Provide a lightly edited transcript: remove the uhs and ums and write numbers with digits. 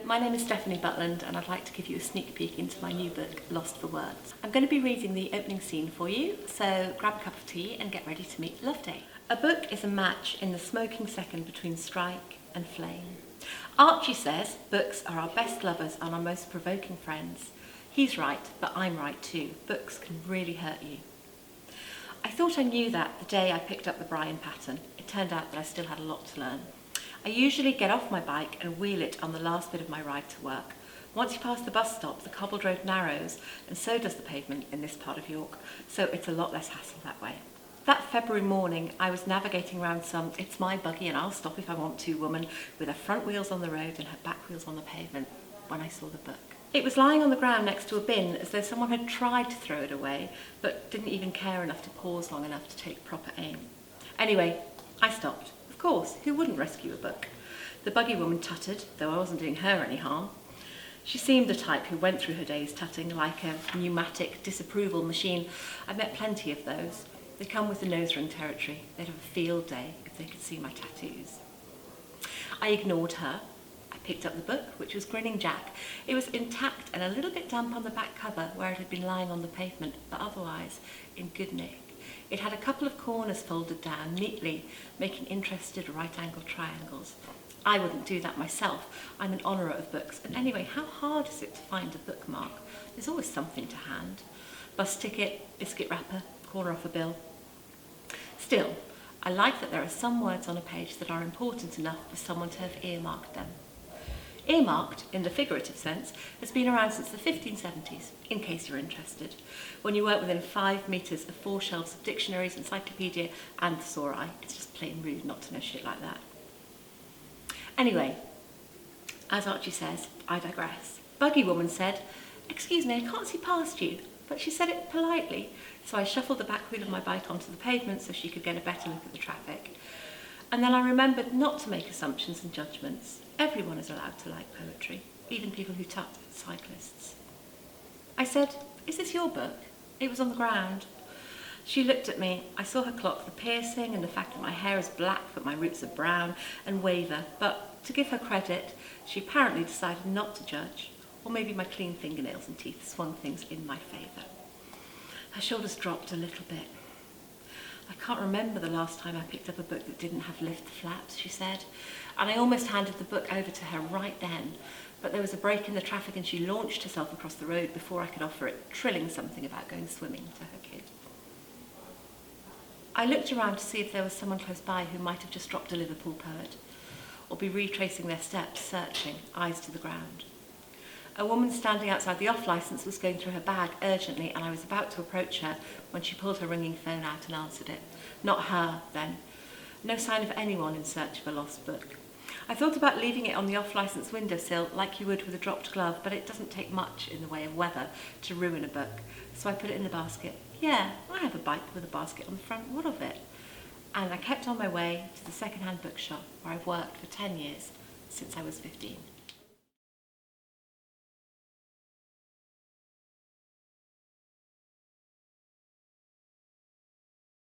my name is Stephanie Butland and I'd like to give you a sneak peek into my new book, Lost for Words. I'm going to be reading the opening scene for you, so grab a cup of tea and get ready to meet Loveday. A book is a match in the smoking second between strike and flame. Archie says books are our best lovers and our most provoking friends. He's right, but I'm right too. Books can really hurt you. I thought I knew that the day I picked up the Brian pattern. It turned out that I still had a lot to learn. I usually get off my bike and wheel it on the last bit of my ride to work. Once you pass the bus stop, the cobbled road narrows, and so does the pavement in this part of York, so it's a lot less hassle that way. That February morning, I was navigating around some "it's my buggy and I'll stop if I want to" woman with her front wheels on the road and her back wheels on the pavement when I saw the book. It was lying on the ground next to a bin as though someone had tried to throw it away, but didn't even care enough to pause long enough to take proper aim. Anyway, I stopped. Of course, who wouldn't rescue a book? The buggy woman tutted, though I wasn't doing her any harm. She seemed the type who went through her days tutting like a pneumatic disapproval machine. I've met plenty of those. They come with the nose ring territory. They'd have a field day if they could see my tattoos. I ignored her. I picked up the book, which was Grinning Jack. It was intact and a little bit damp on the back cover where it had been lying on the pavement, but otherwise in good nick. It had a couple of corners folded down neatly, making interested right-angled triangles. I wouldn't do that myself. I'm an honourer of books. And anyway, how hard is it to find a bookmark? There's always something to hand. Bus ticket, biscuit wrapper, corner off a bill. Still, I like that there are some words on a page that are important enough for someone to have earmarked them. Earmarked, in the figurative sense, has been around since the 1570s, in case you're interested, when you work within 5 metres of 4 shelves of dictionaries, encyclopedia and thesauri. It's just plain rude not to know shit like that. Anyway, as Archie says, I digress. Buggy woman said, "Excuse me, I can't see past you," but she said it politely, so I shuffled the back wheel of my bike onto the pavement so she could get a better look at the traffic. And then I remembered not to make assumptions and judgments. Everyone is allowed to like poetry, even people who tut at cyclists. I said, "Is this your book?" It was on the ground. She looked at me. I saw her clock the piercing and the fact that my hair is black but my roots are brown and waver, but to give her credit, she apparently decided not to judge, or maybe my clean fingernails and teeth swung things in my favour. Her shoulders dropped a little bit. "I can't remember the last time I picked up a book that didn't have lift flaps," she said, and I almost handed the book over to her right then, but there was a break in the traffic and she launched herself across the road before I could offer it, trilling something about going swimming to her kid. I looked around to see if there was someone close by who might have just dropped a Liverpool poet, or be retracing their steps, searching, eyes to the ground. A woman standing outside the off-licence was going through her bag urgently, and I was about to approach her when she pulled her ringing phone out and answered it. Not her, then. No sign of anyone in search of a lost book. I thought about leaving it on the off-licence windowsill like you would with a dropped glove, but it doesn't take much in the way of weather to ruin a book, so I put it in the basket. Yeah, I have a bike with a basket on the front, what of it? And I kept on my way to the second-hand bookshop where I've worked for 10 years, since I was 15.